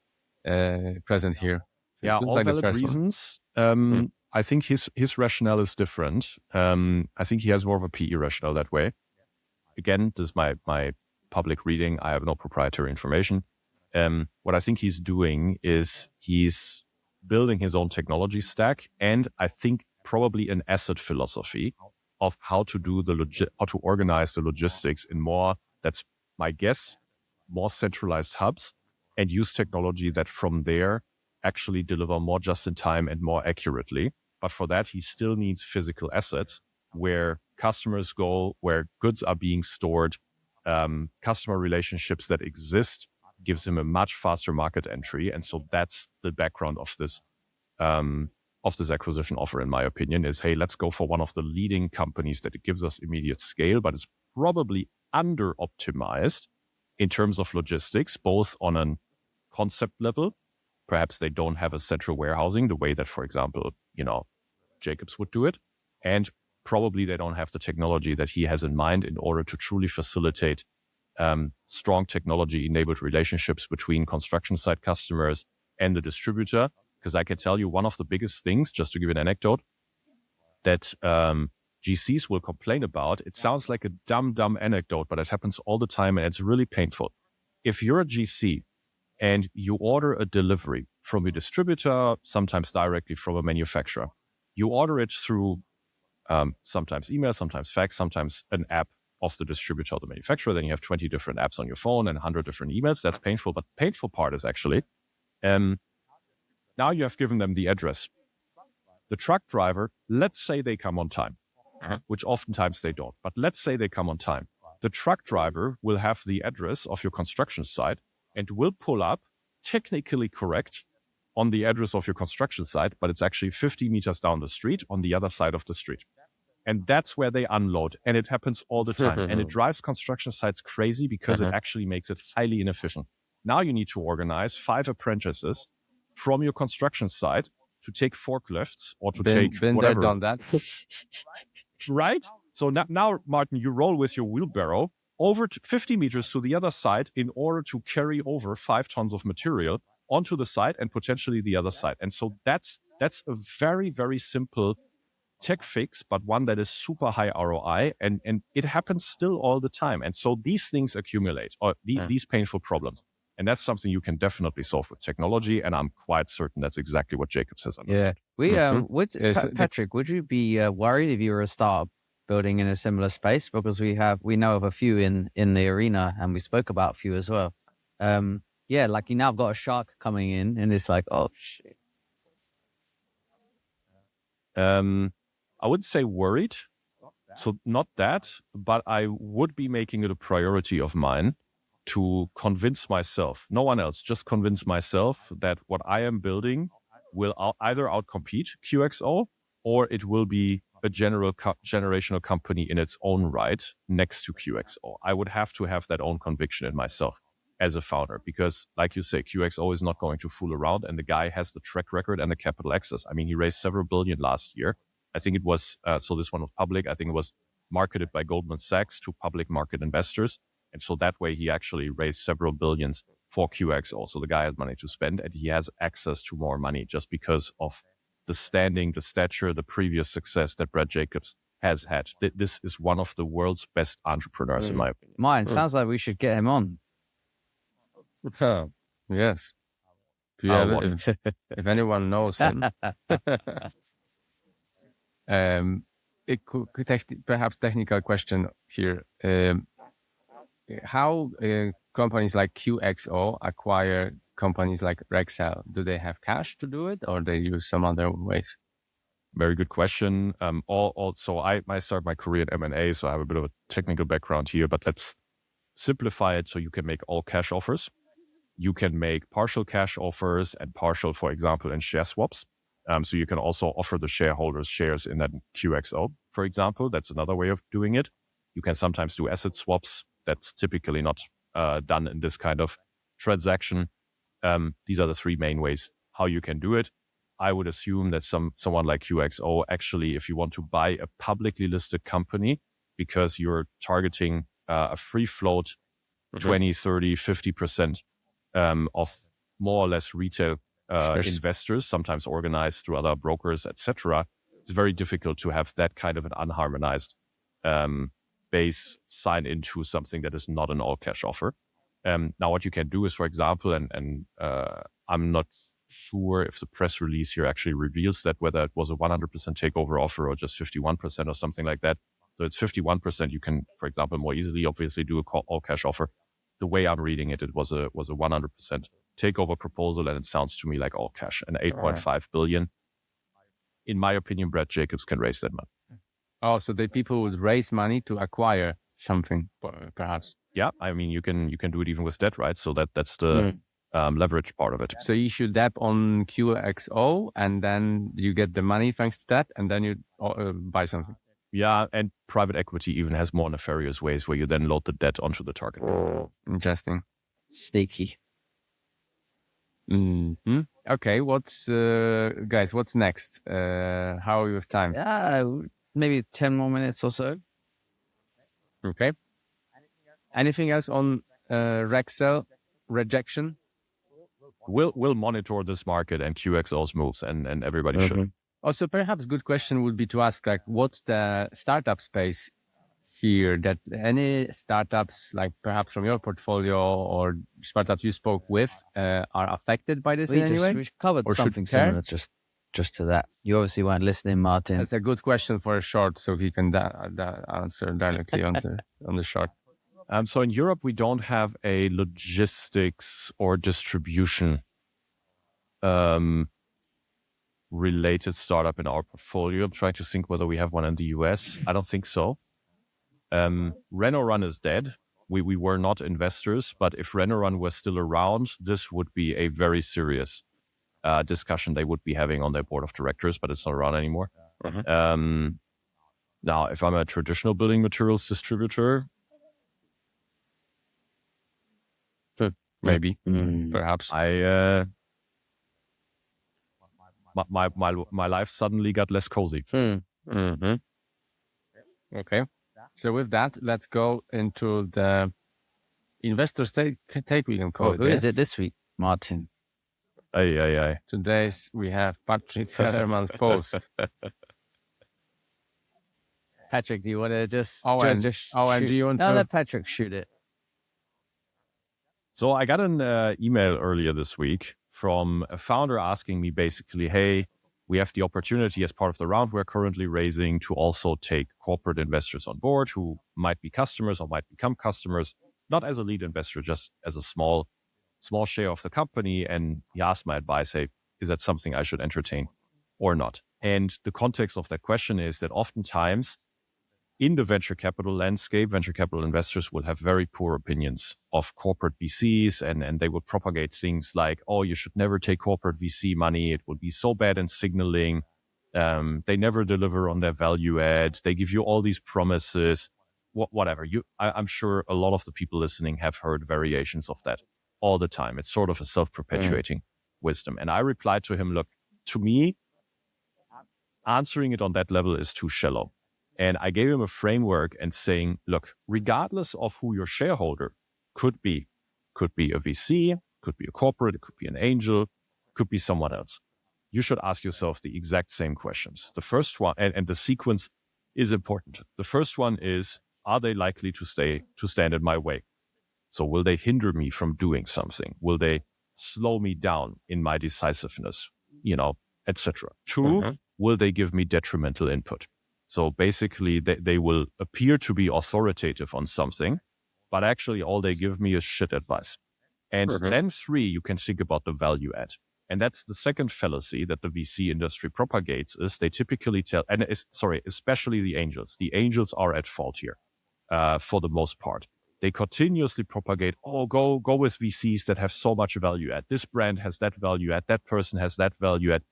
present here? Yeah, all valid reasons. I think his rationale is different. I think he has more of a PE rationale that way. Again, this is my public reading. I have no proprietary information. What I think he's doing is he's building his own technology stack, and I think probably an asset philosophy of how to do how to organize the logistics in more, that's my guess, more centralized hubs, and use technology that from there actually deliver more just in time and more accurately. But for that, he still needs physical assets where customers go, where goods are being stored, customer relationships that exist, gives him a much faster market entry. And so that's the background of this acquisition offer, in my opinion, is, hey, let's go for one of the leading companies that it gives us immediate scale, but it's probably under optimized in terms of logistics, both on a concept level. Perhaps they don't have a central warehousing the way that, for example, Jacobs would do it. And probably they don't have the technology that he has in mind in order to truly facilitate strong technology-enabled relationships between construction site customers and the distributor. Because I can tell you one of the biggest things, just to give you an anecdote, that GCs will complain about. It sounds like a dumb anecdote, but it happens all the time and it's really painful. If you're a GC and you order a delivery from a distributor, sometimes directly from a manufacturer, you order it through sometimes email, sometimes fax, sometimes an app of the distributor or the manufacturer. Then you have 20 different apps on your phone and 100 different emails. That's painful. But the painful part is actually, now you have given them the address. The truck driver, let's say they come on time, which oftentimes they don't. But let's say they come on time. The truck driver will have the address of your construction site and will pull up, technically correct, on the address of your construction site, but it's actually 50 meters down the street on the other side of the street. And that's where they unload. And it happens all the time. And it drives construction sites crazy because it actually makes it highly inefficient. Now you need to organize 5 apprentices from your construction site to take forklifts or to take whatever. Done that. Right? So now, Martin, you roll with your wheelbarrow over 50 meters to the other side in order to carry over 5 tons of material onto the site and potentially the other side. And so that's a very, very simple tech fix, but one that is super high ROI, and it happens still all the time. And so these things accumulate, or these painful problems. And that's something you can definitely solve with technology, and I'm quite certain that's exactly what Jacobs has understood. Yeah, Patrick, would you be worried if you were a startup building in a similar space? Because we know of a few in the arena, and we spoke about a few as well. Like you now got a shark coming in, and it's like, oh shit. I wouldn't say worried, so not that, but I would be making it a priority of mine to convince myself, no one else, just convince myself that what I am building will either outcompete QXO or it will be a generational company in its own right next to QXO. I would have to have that own conviction in myself as a founder, because like you say, QXO is not going to fool around, and the guy has the track record and the capital access. I mean, he raised several billion last year. I think it was, so this one was public. I think it was marketed by Goldman Sachs to public market investors. And so that way he actually raised several billions for QXO. So the guy has money to spend, and he has access to more money just because of the standing, the stature, the previous success that Brad Jacobs has had. This is one of the world's best entrepreneurs, in my opinion. Mine sounds like we should get him on. Yes. If anyone knows him. It could perhaps technical question here. How companies like QXO acquire companies like Rexel? Do they have cash to do it, or they use some other ways? Very good question. Also, I started my career in M&A, so I have a bit of a technical background here, but let's simplify it so you can make all cash offers. You can make partial cash offers and partial, for example, in share swaps. So you can also offer the shareholders shares in that QXO, for example. That's another way of doing it. You can sometimes do asset swaps. That's typically not done in this kind of transaction. These are the 3 main ways how you can do it. I would assume that someone like QXO, actually, if you want to buy a publicly listed company because you're targeting a free float, 20, 30, 50% of more or less retail investors, sometimes organized through other brokers, etc. It's very difficult to have that kind of an unharmonized base sign into something that is not an all-cash offer. Now, what you can do is, for example, and I'm not sure if the press release here actually reveals that, whether it was a 100% takeover offer or just 51% or something like that. So it's 51%. You can, for example, more easily, obviously, do a all cash offer. The way I'm reading it, it was a 100% takeover proposal, and it sounds to me like all cash and 8.5 billion. In my opinion, Brad Jacobs can raise that money. Oh, so the people would raise money to acquire something, perhaps. Yeah, I mean, you can do it even with debt, right? So that's the leverage part of it. So you issue debt on QXO, and then you get the money thanks to that, and then you buy something. Yeah, and private equity even has more nefarious ways where you then load the debt onto the target. Interesting. Sneaky. Mm-hmm. Okay, guys, what's next? How are we with time? Yeah, maybe 10 more minutes or so. Okay. Anything else on Rexel rejection? We'll monitor this market and QXO's moves, and everybody should. Also, perhaps good question would be to ask, like, what's the startup space here? That any startups, like perhaps from your portfolio or startups you spoke with, are affected by this in any way? We covered Or something should care? similar just to that. You obviously weren't listening, Martin. That's a good question for a short, so he can answer directly on the short. So in Europe, we don't have a logistics or distribution related startup in our portfolio. I'm trying to think whether we have one in the US. I don't think so. Renault Run is dead. We were not investors, but if Renault Run were still around, this would be a very serious discussion they would be having on their board of directors, but it's not around anymore. Now, if I'm a traditional building materials distributor, maybe, perhaps. My life suddenly got less cozy. Okay. So with that, let's go into the investors take we can call it. Who is it this week, Martin? Aye. Today's we have Patrick Hellermann's post. Patrick, do you want to just? And do you want to? Let Patrick shoot it. So I got an email earlier this week from a founder asking me basically, hey, we have the opportunity as part of the round we're currently raising to also take corporate investors on board who might be customers or might become customers, not as a lead investor, just as a small share of the company. And he asked my advice, hey, is that something I should entertain or not? And the context of that question is that oftentimes in the venture capital landscape, venture capital investors will have very poor opinions of corporate VCs, and they will propagate things like, oh, you should never take corporate VC money. It will be so bad in signaling. They never deliver on their value add. They give you all these promises, whatever. I'm sure a lot of the people listening have heard variations of that all the time. It's sort of a self-perpetuating wisdom. And I replied to him, look, to me, answering it on that level is too shallow. And I gave him a framework and saying, look, regardless of who your shareholder could be a VC, could be a corporate, it could be an angel, could be someone else. You should ask yourself the exact same questions. The first one, and the sequence is important. The first one is, are they likely to stand in my way? So will they hinder me from doing something? Will they slow me down in my decisiveness, etc. Two, will they give me detrimental input? So basically, they will appear to be authoritative on something, but actually all they give me is shit advice. And then three, you can think about the value add. And that's the second fallacy that the VC industry propagates is they typically tell, especially the angels. The angels are at fault here for the most part. They continuously propagate, go with VCs that have so much value add. This brand has that value add. That person has that value add.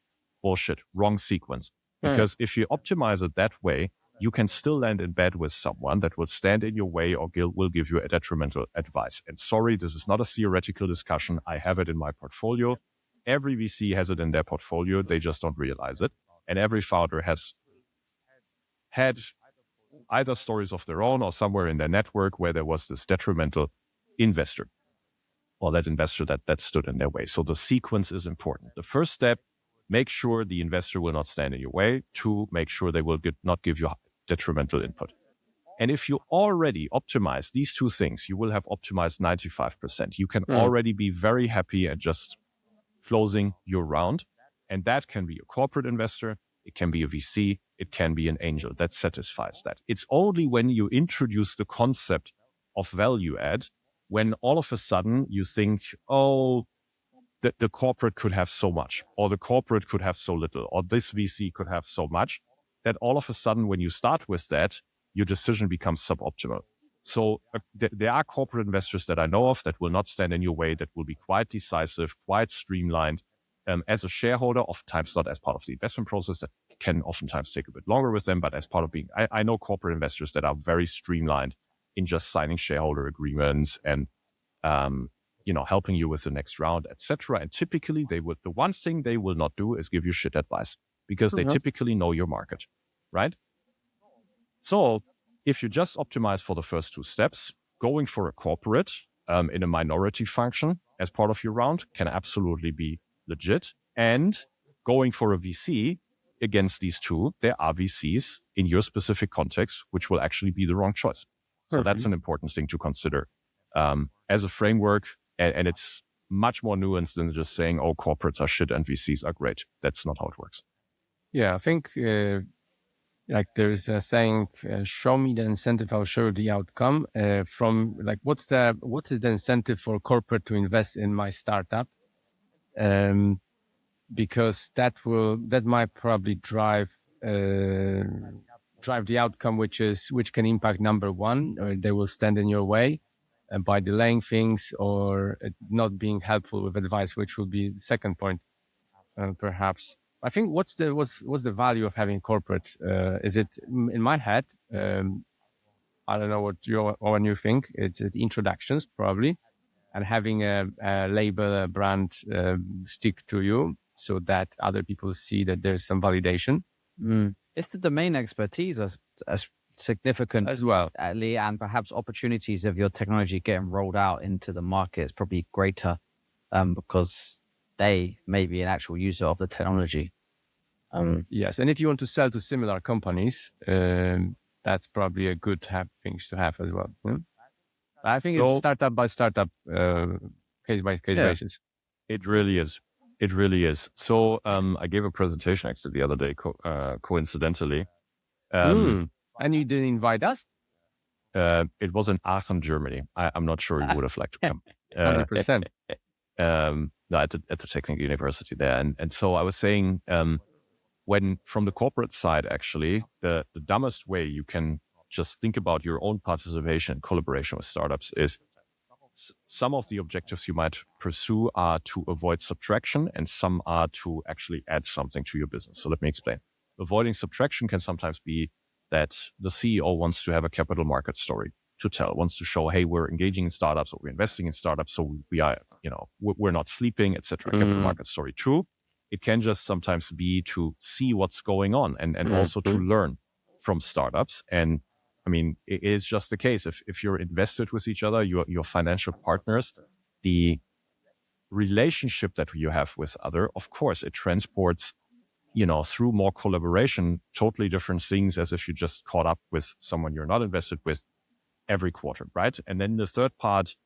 Bullshit, wrong sequence. Because if you optimize it that way, you can still land in bed with someone that will stand in your way or will give you a detrimental advice. And sorry, this is not a theoretical discussion. I have it in my portfolio. Every VC has it in their portfolio. They just don't realize it. And every founder has had either stories of their own or somewhere in their network where there was this detrimental investor or that investor that stood in their way. So the sequence is important. The first step, make sure the investor will not stand in your way. Two, make sure they will not give you detrimental input. And if you already optimize these two things, you will have optimized 95%. You can already be very happy at just closing your round. And that can be a corporate investor, it can be a VC, it can be an angel that satisfies that. It's only when you introduce the concept of value add, when all of a sudden you think, oh, the corporate could have so much, or the corporate could have so little, or this VC could have so much, that all of a sudden when you start with that, your decision becomes suboptimal. So there are corporate investors that I know of that will not stand in your way, that will be quite decisive, quite streamlined. As a shareholder, oftentimes not as part of the investment process, that can oftentimes take a bit longer with them, but as part of being, I know corporate investors that are very streamlined in just signing shareholder agreements and helping you with the next round, etc. And typically the one thing they will not do is give you shit advice, because they typically know your market, right? So if you just optimize for the first two steps, going for a corporate in a minority function as part of your round can absolutely be legit. And going for a VC against these two, there are VCs in your specific context which will actually be the wrong choice. So that's an important thing to consider as a framework. And it's much more nuanced than just saying, oh, corporates are shit and VCs are great. That's not how it works. Yeah, I think like there's a saying, show me the incentive, I'll show you the outcome. From like, what is the incentive for corporate to invest in my startup? Because that might probably drive the outcome, which can impact number one, or they will stand in your way by delaying things or not being helpful with advice, which will be the second point, perhaps. I think what's the value of having corporate? Is it in my head? I don't know what you think. It's the introductions probably, and having a label, a brand stick to you, so that other people see that there's some validation. It's the domain expertise as significant as well, and perhaps opportunities of your technology getting rolled out into the market is probably greater because they may be an actual user of the technology. Yes, and if you want to sell to similar companies, that's probably a good things to have as well. I think it's startup by startup, case by case basis. It really is. It really is. So I gave a presentation actually the other day, coincidentally. And you didn't invite us? It was in Aachen, Germany. I'm not sure you would have liked to come. 100%. No, at the technical university there. And so I was saying, when from the corporate side, actually, the dumbest way you can just think about your own participation and collaboration with startups is some of the objectives you might pursue are to avoid subtraction, and some are to actually add something to your business. So let me explain. Avoiding subtraction can sometimes be that the CEO wants to have a capital market story to tell, wants to show, hey, we're engaging in startups or we're investing in startups, so we are, we're not sleeping, etc. Capital market story. Two, it can just sometimes be to see what's going on and also to learn from startups. And I mean, it is just the case. If you're invested with each other, your financial partners, the relationship that you have with other, of course, it transports, through more collaboration, totally different things as if you just caught up with someone you're not invested with every quarter, right? And then the third part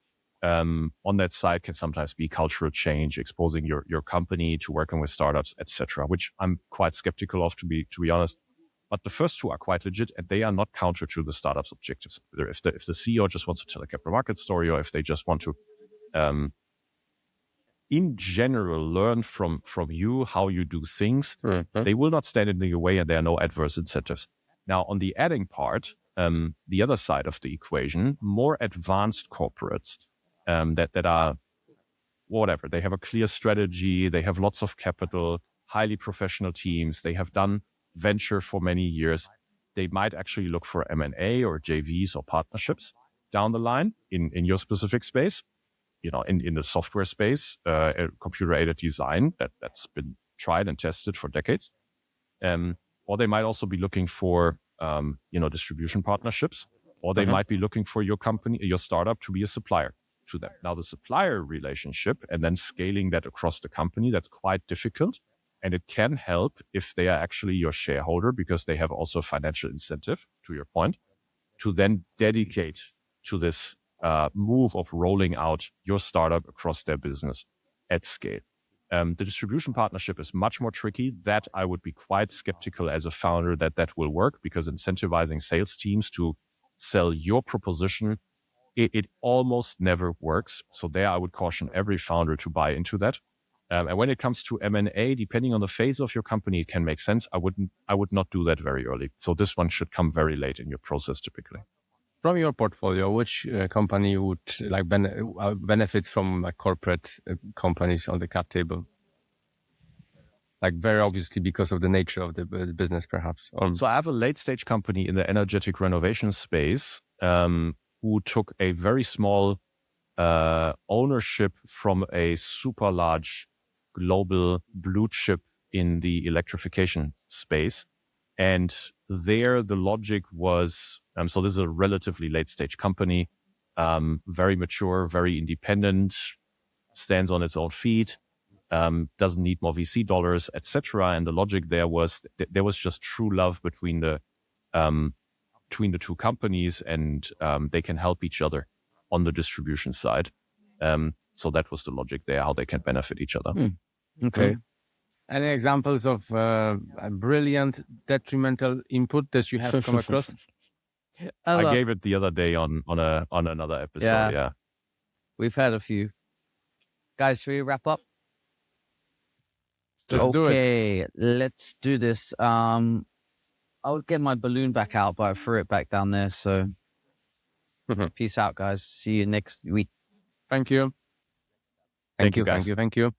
on that side can sometimes be cultural change, exposing your company to working with startups, etc., which I'm quite skeptical of, to be honest. But the first two are quite legit, and they are not counter to the startup's objectives. If the CEO just wants to tell a capital market story, or if they just want to, in general, learn from you how you do things, they will not stand in your way, and there are no adverse incentives. Now, on the adding part, the other side of the equation, more advanced corporates that are whatever, they have a clear strategy, they have lots of capital, highly professional teams, they have done venture for many years. They might actually look for M&A or JVs or partnerships down the line in your specific space, in the software space, computer-aided design that's been tried and tested for decades. Or they might also be looking for, distribution partnerships, or they might be looking for your company, your startup, to be a supplier to them. Now, the supplier relationship and then scaling that across the company, that's quite difficult. And it can help if they are actually your shareholder, because they have also financial incentive, to your point. to then dedicate to this move of rolling out your startup across their business at scale. The distribution partnership is much more tricky. That I would be quite skeptical as a founder that will work, because incentivizing sales teams to sell your proposition, it almost never works. So there I would caution every founder to buy into that. And when it comes to M&A, depending on the phase of your company, it can make sense. I would not do that very early. So this one should come very late in your process typically. From your portfolio, which company would like benefit from like corporate companies on the cap table? Like very obviously because of the nature of the business, perhaps. So I have a late stage company in the energetic renovation space who took a very small ownership from a super large global blue chip in the electrification space. And there the logic was, so this is a relatively late stage company, very mature, very independent, stands on its own feet, doesn't need more VC dollars, etc. And the logic there was there was just true love between the two companies, and they can help each other on the distribution side. So that was the logic there, how they can benefit each other. Okay. Any examples of brilliant detrimental input that you have come across? I gave it the other day on another episode. Yeah. We've had a few. Guys, should we wrap up? Let's do it. Okay, let's do this. I'll get my balloon back out, but I threw it back down there. So peace out, guys. See you next week. Thank you. Thank you, guys. Thank you.